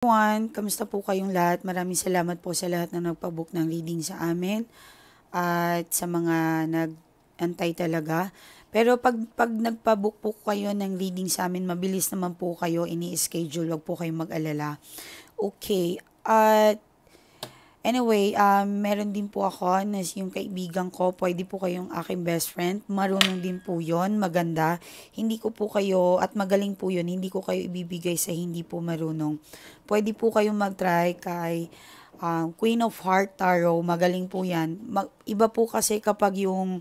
Everyone, kamusta po kayong lahat? Maraming salamat po sa lahat na nagpabook ng reading sa amin at sa mga nag-antay talaga. Pero pag nagpabook po kayo ng reading sa amin, mabilis naman po kayo ini-schedule. Huwag po kayong mag-alala. Okay, at anyway, meron din po ako na yung kaibigan ko, pwede po kayong aking best friend. Marunong din po yon, maganda. Hindi ko po kayo, at magaling po yun, hindi ko kayo ibibigay sa hindi po marunong. Pwede po kayong mag-try kay Queen of Heart Tarot, magaling po yan. Iba po kasi kapag yung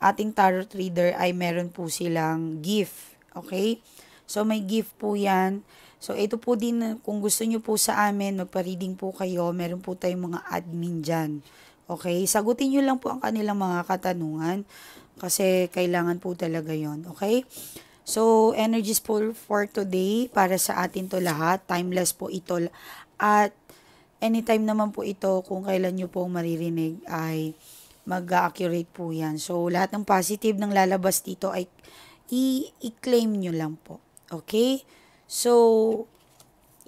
ating tarot reader ay meron po silang gift, okay? So may gift po yan. So, ito po din, kung gusto nyo po sa amin, magpa-reading po kayo, meron po tayong mga admin dyan. Okay? Sagutin nyo lang po ang kanilang mga katanungan kasi kailangan po talaga yon. Okay? So, energies for today, para sa atin to lahat, timeless po ito. At anytime naman po ito, kung kailan nyo po maririnig, ay mag-accurate po yan. So, lahat ng positive ng lalabas dito ay i-claim nyo lang po. Okay? So,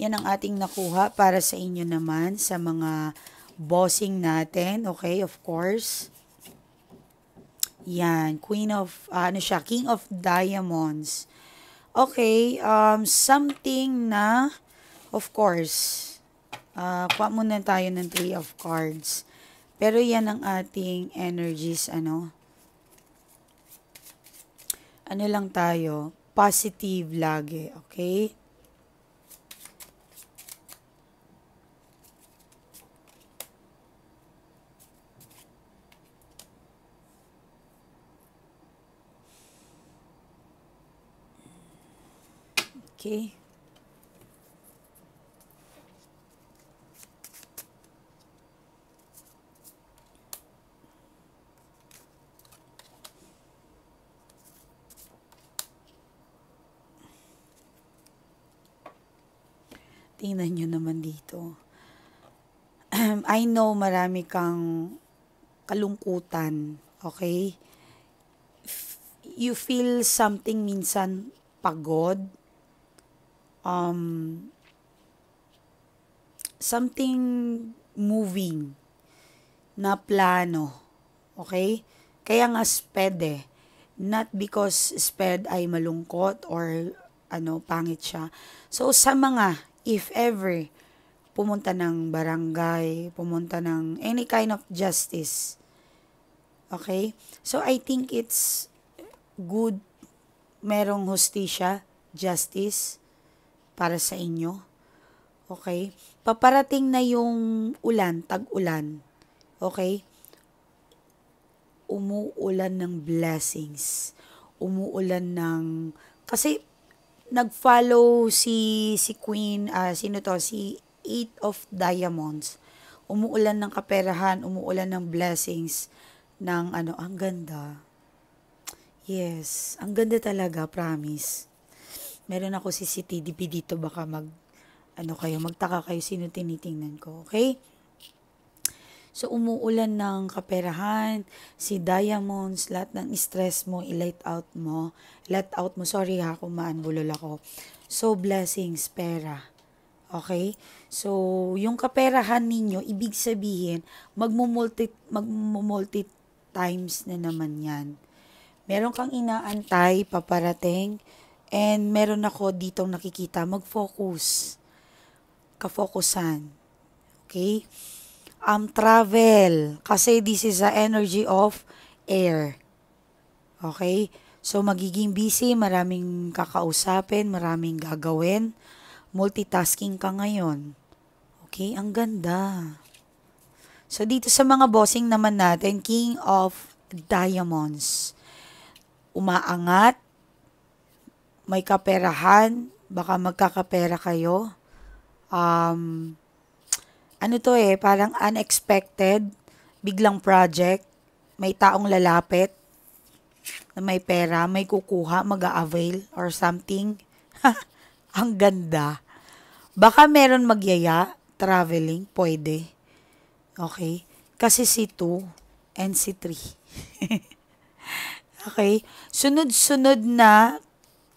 yan ang ating nakuha para sa inyo naman sa mga bossing natin. Okay, of course. Yan, King of Diamonds. Okay, something na, of course, kuha muna tayo ng 3 of Cards. Pero yan ang ating energies, ano lang tayo, positive lagi, okay? Okay. Tingnan nyo naman dito. I know marami kang kalungkutan, okay? You feel something minsan pagod, something moving na plano, okay? Kaya nga sped not because sped ay malungkot or pangit siya. So sa mga, if ever, pumunta ng barangay, pumunta ng any kind of justice, okay? So I think it's good merong hustisya, justice para sa inyo. Okay? Paparating na yung ulan, tag-ulan. Okay? Umuulan ng blessings. Umuulan ng, kasi nag-follow si Queen, si 8 of Diamonds. Umuulan ng kaperahan, umuulan ng blessings, ng ang ganda. Yes, ang ganda talaga, promise. Meron ako CCTV dito, baka magtaka kayo sino tinitingnan ko, okay? So, umuulan ng kaperahan, si Diamonds, lahat ng stress mo, i-let out mo. Let out mo, sorry ha kung maanbulol ako. So, blessings, pera. Okay? So, yung kaperahan ninyo, ibig sabihin, magmumulti times na naman yan. Meron kang inaantay, paparating, and meron ako ditong nakikita, mag-focus. Kafokusan. Okay? Travel. Kasi this is the energy of air. Okay? So, magiging busy, maraming kakausapin, maraming gagawin. Multitasking ka ngayon. Okay? Ang ganda. So, dito sa mga bossing naman natin, King of Diamonds. Umaangat, may kaperahan, baka magkakapera kayo. Parang unexpected, biglang project, may taong lalapit, na may pera, may kukuha, mag-a-avail, or something. Ang ganda. Baka meron magyaya, traveling, pwede. Okay? Kasi si 2 and si 3. Okay? Sunod-sunod na,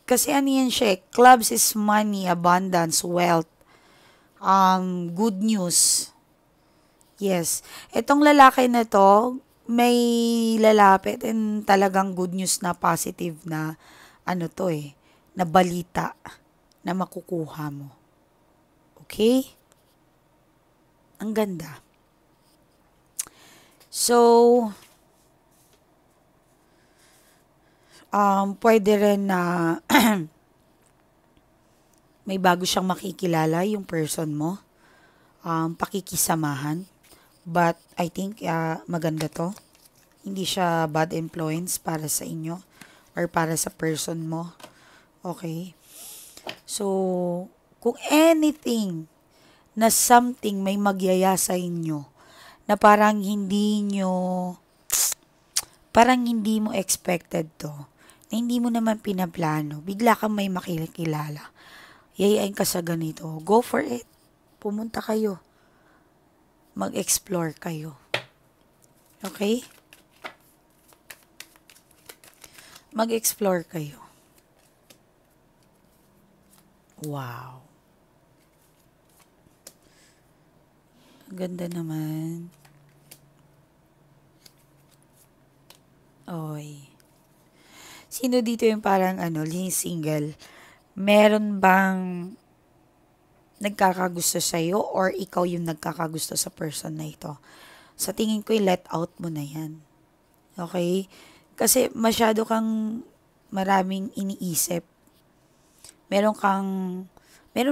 kasi yan siya, clubs is money, abundance, wealth. good news. Yes. Itong lalaki na to, may lalapit and talagang good news na positive na ano to na balita na makukuha mo. Okay? Ang ganda. So, pwede rin na may bago siyang makikilala yung person mo. Pakikisamahan. But I think maganda to. Hindi siya bad influence para sa inyo or para sa person mo. Okay? So, kung anything na something may magyaya sa inyo na parang hindi mo expected to, na hindi mo naman pinaplano, bigla kang may makikilala, yayain ka sa ganito, go for it. Pumunta kayo. Mag-explore kayo. Okay? Mag-explore kayo. Wow. Ang ganda naman. Oy. Sino dito yung parang single? Meron bang nagkakagusto sa'yo or ikaw yung nagkakagusto sa person na ito? Sa tingin ko, let out mo na yan. Okay? Kasi masyado kang maraming iniisip. Meron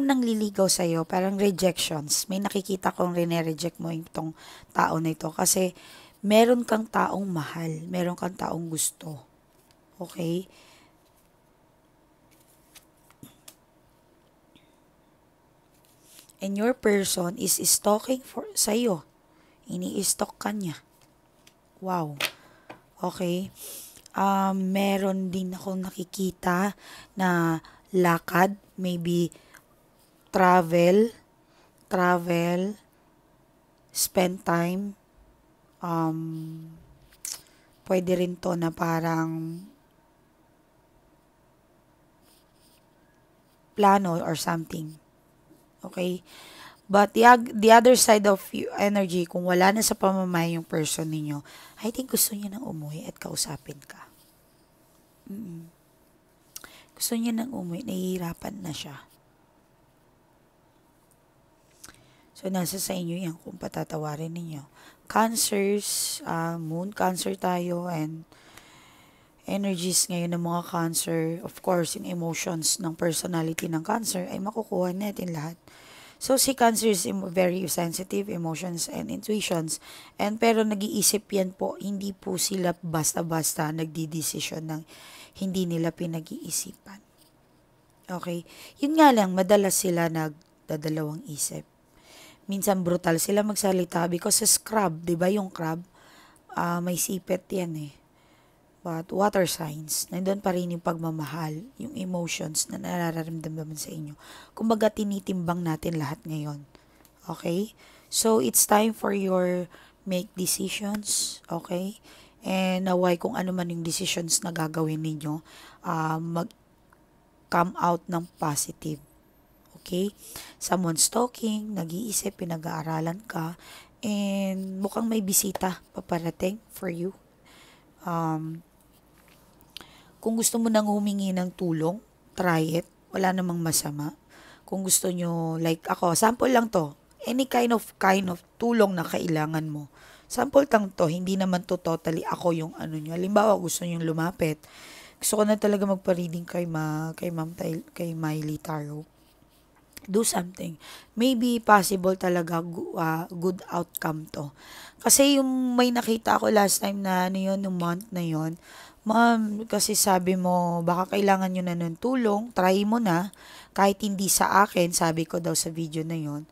nang liligaw sa'yo, parang rejections. May nakikita kong rene-reject mo itong tao na ito kasi meron kang taong mahal, meron kang taong gusto. Okay? And your person is stalking sa'yo. Ini-stalk ka niya. Wow. Okay. Meron din akong nakikita na lakad, maybe travel, spend time. Pwede rin to na parang plano or something. Okay? But the other side of energy, kung wala na sa pamamahay yung person ninyo, I think gusto niya nang umuwi at kausapin ka. Gusto niya nang umuwi, nahihirapan na siya. So, nasa sa inyo yan kung patatawarin ninyo. Cancers, moon cancer tayo, and energies ngayon ng mga cancer. Of course, yung emotions ng personality ng cancer ay makukuha natin lahat. So, si Cancer is very sensitive, emotions and intuitions. Pero nag-iisip yan po, hindi po sila basta-basta nagdidesisyon ng hindi nila pinag-iisipan. Okay? Yun nga lang, madalas sila nagdadalawang isip. Minsan brutal sila magsalita because sa crab, di ba yung crab, may sipet yan But water signs, nandun pa rin yung pagmamahal, yung emotions na nararamdaman sa inyo. Kumbaga, tinitimbang natin lahat ngayon. Okay? So, it's time for your make decisions. Okay? And naway kung ano man yung decisions na gagawin ninyo, mag-come out ng positive. Okay? Someone's talking, nag-iisip, pinag-aaralan ka, and mukhang may bisita paparating for you. Kung gusto mo nang humingi ng tulong, try it. Wala namang masama. Kung gusto nyo, like ako, sample lang to. Any kind of tulong na kailangan mo. Sample lang to. Hindi naman to totally ako yung nyo. Halimbawa, gusto nyo lumapit. Gusto ko na talaga magpa-reading kay Miley Tarot. Do something. Maybe possible talaga good outcome to. Kasi yung may nakita ko last time na yung month na yon, ma'am, kasi sabi mo, baka kailangan nyo na ng tulong, try mo na, kahit hindi sa akin, sabi ko daw sa video na yon,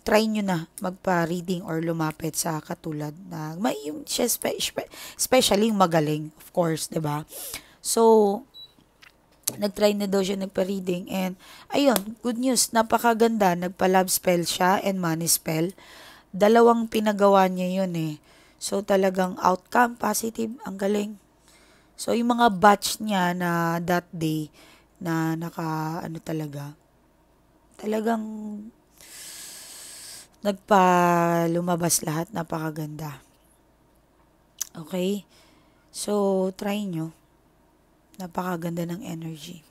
try nyo na magpa-reading or lumapit sa katulad na, yung siya especially yung magaling, of course, 'di ba? So, nag-try na daw siya nagpa-reading and, ayun, good news, napakaganda, nagpa-love spell siya and money spell. Dalawang pinagawa niya yun So, talagang outcome, positive, ang galing. So, yung mga batch niya na that day na talagang Nagpa-lumabas lahat, napakaganda. Okay? So, try nyo. Napakaganda ng energy.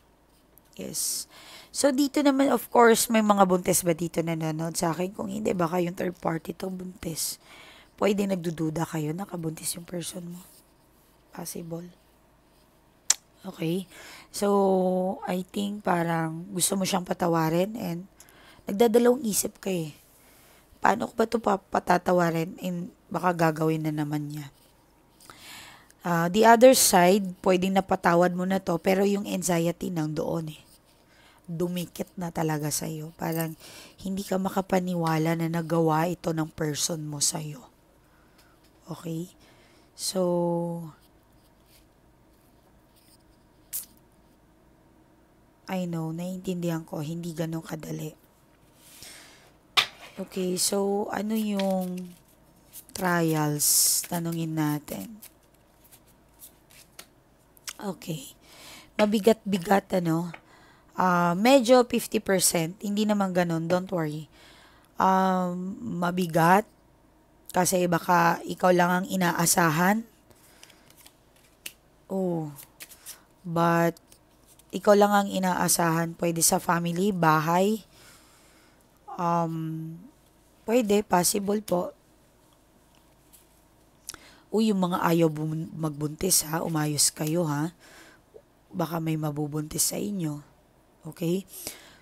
Yes. So, dito naman, of course, may mga buntis ba dito na nanonood sa akin? Kung hindi, baka yung third party to buntis. Pwede nagdududa kayo, nakabuntis yung person mo. Possible. Okay? So, I think parang gusto mo siyang patawarin and nagdadalawang isip ka eh. Paano ko ba ito patatawarin and baka gagawin na naman niya. The other side, pwedeng napatawad mo na to, pero yung anxiety nang doon eh. Dumikit na talaga sa'yo. Parang hindi ka makapaniwala na nagawa ito ng person mo sa'yo. Okay? So, I know, naiintindihan ko, hindi ganun kadali. Okay, so ano yung trials? Tanungin natin. Okay. Mabigat-bigat, ano? Medyo 50%. Hindi naman ganun, don't worry. Mabigat. Kasi baka ikaw lang ang inaasahan. Oh. But, ikaw lang ang inaasahan. Pwede sa family, bahay. Pwede, possible po. Yung mga ayaw magbuntis ha, umayos kayo ha. Baka may mabubuntis sa inyo. Okay?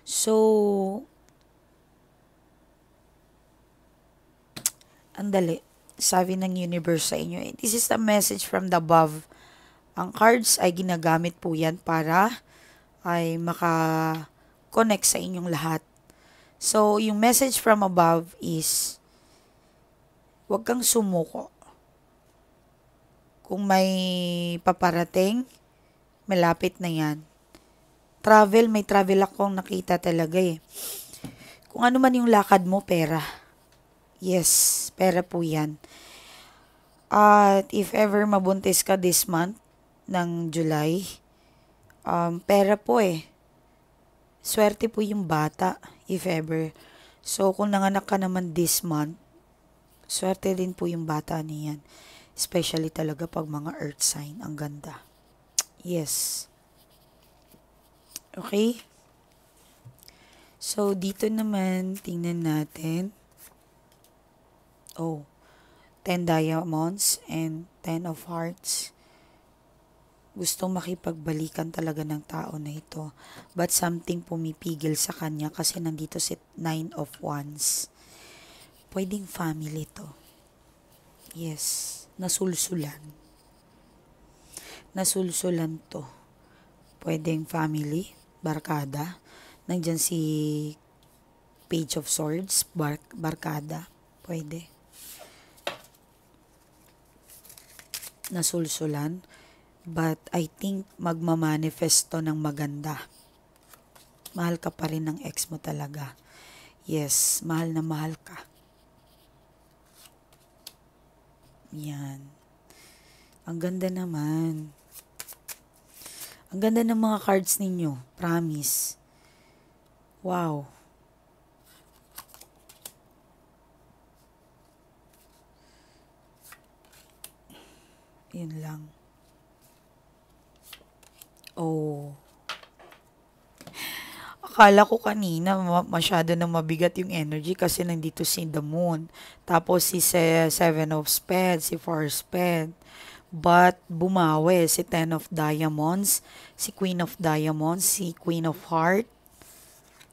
So, andali. Sabi ng universe sa inyo, this is the message from the above. Ang cards ay ginagamit po yan para ay maka-connect sa inyong lahat. So, yung message from above is, huwag kang sumuko. Kung may paparating, malapit na yan. May travel akong nakita talaga eh. Kung ano man yung lakad mo, pera. Yes, pera po yan. At if ever mabuntis ka this month ng July, pera po eh. Swerte po yung bata, if ever. So, kung nanganak ka naman this month, swerte din po yung bata niyan. Especially talaga pag mga earth sign. Ang ganda. Yes. Okay? So, dito naman, tingnan natin. 10 diamonds and 10 of hearts. Gustong makipagbalikan talaga ng tao na ito. But something pumipigil sa kanya kasi nandito si 9 of wands. Pwedeng family to. Yes. Nasulsulan to. Pwedeng family, barkada. Nandyan si Page of Swords, barkada. Pwede. Nasulsulan. But I think magmamanifesto ng maganda. Mahal ka pa rin ng ex mo talaga. Yes, mahal na mahal ka. Yan. Ang ganda naman. Ang ganda ng mga cards ninyo. Promise. Wow. Yun lang. Akala ko kanina masyado na mabigat yung energy kasi nandito si the moon. Tapos si Seven of Spades, si Four of Spades. But bumawi si Ten of Diamonds, si Queen of Diamonds, si Queen of Heart.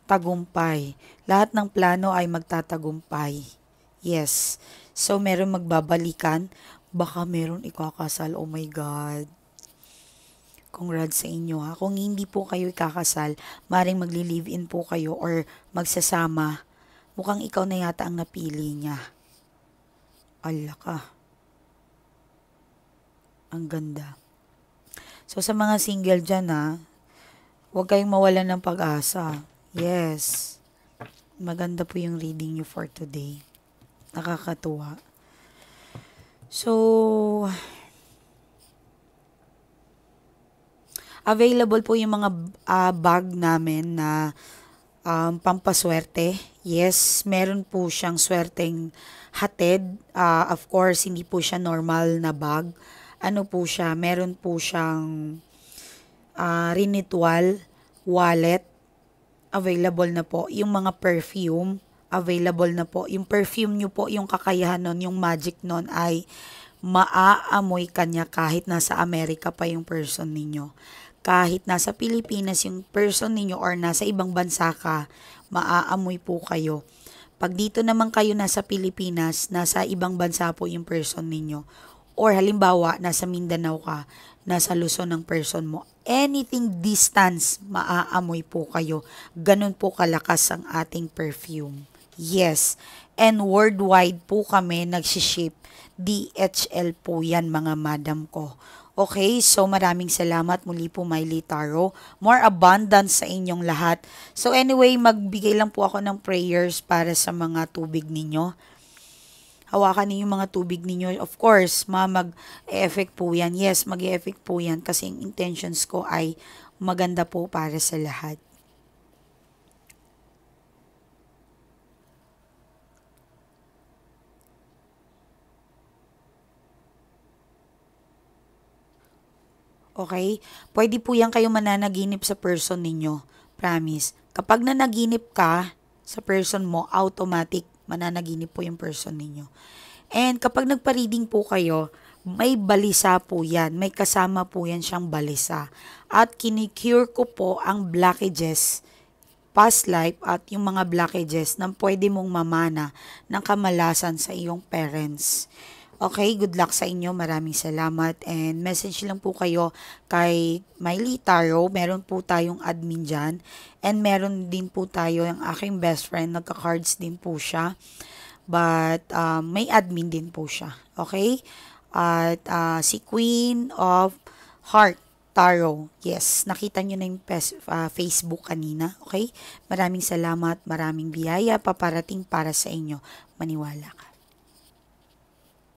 Tagumpay. Lahat ng plano ay magtatagumpay. Yes. So meron magbabalikan. Baka meron ikakasal. Oh my God. Congrats sa inyo ha. Kung hindi po kayo ikakasal, maring magli-live-in po kayo or magsasama. Mukhang ikaw na yata ang napili niya. Ala ka. Ang ganda. So sa mga single dyan ha, huwag kayong mawalan ng pag-asa. Yes. Maganda po yung reading nyo for today. Nakakatuwa. So, available po yung mga bag namin na pampaswerte. Yes, meron po siyang swerteng hatid. Of course, hindi po siya normal na bag. Ano po siya, meron po siyang rinitual, wallet, available na po. Yung mga perfume, available na po. Yung perfume nyo po, yung kakayahan nun, yung magic nun ay maaamoy kanya kahit nasa Amerika pa yung person ninyo. Kahit nasa Pilipinas yung person ninyo or nasa ibang bansa ka, maaamoy po kayo. Pag dito naman kayo nasa Pilipinas, nasa ibang bansa po yung person ninyo. Or halimbawa, nasa Mindanao ka, nasa Luzon ng person mo. Anything distance, maaamoy po kayo. Ganun po kalakas ang ating perfume. Yes. And worldwide po kami nagsiship. DHL po yan mga madam ko. Okay, so maraming salamat muli po Miley Taro. More abundance sa inyong lahat. So anyway, magbigay lang po ako ng prayers para sa mga tubig ninyo. Hawakan niyo yung mga tubig ninyo. Of course, mag-e-effect po yan. Yes, mag-e-effect po yan kasi yung intentions ko ay maganda po para sa lahat. Okay? Pwede po yan kayo mananaginip sa person ninyo. Promise. Kapag nanaginip ka sa person mo, automatic mananaginip po yung person ninyo. And kapag nagpa-reading po kayo, may balisa po yan. May kasama po yan siyang balisa. At kinikure ko po ang blockages, past life at yung mga blockages na pwede mong mamana ng kamalasan sa iyong parents. Okay, good luck sa inyo. Maraming salamat. And message lang po kayo kay Miley Taro. Meron po tayong admin dyan. And meron din po tayo yung aking best friend. Nagka-cards din po siya. But may admin din po siya. Okay? At si Queen of Heart Taro. Yes, nakita nyo na yung Facebook kanina. Okay? Maraming salamat. Maraming biyaya paparating para sa inyo. Maniwala ka.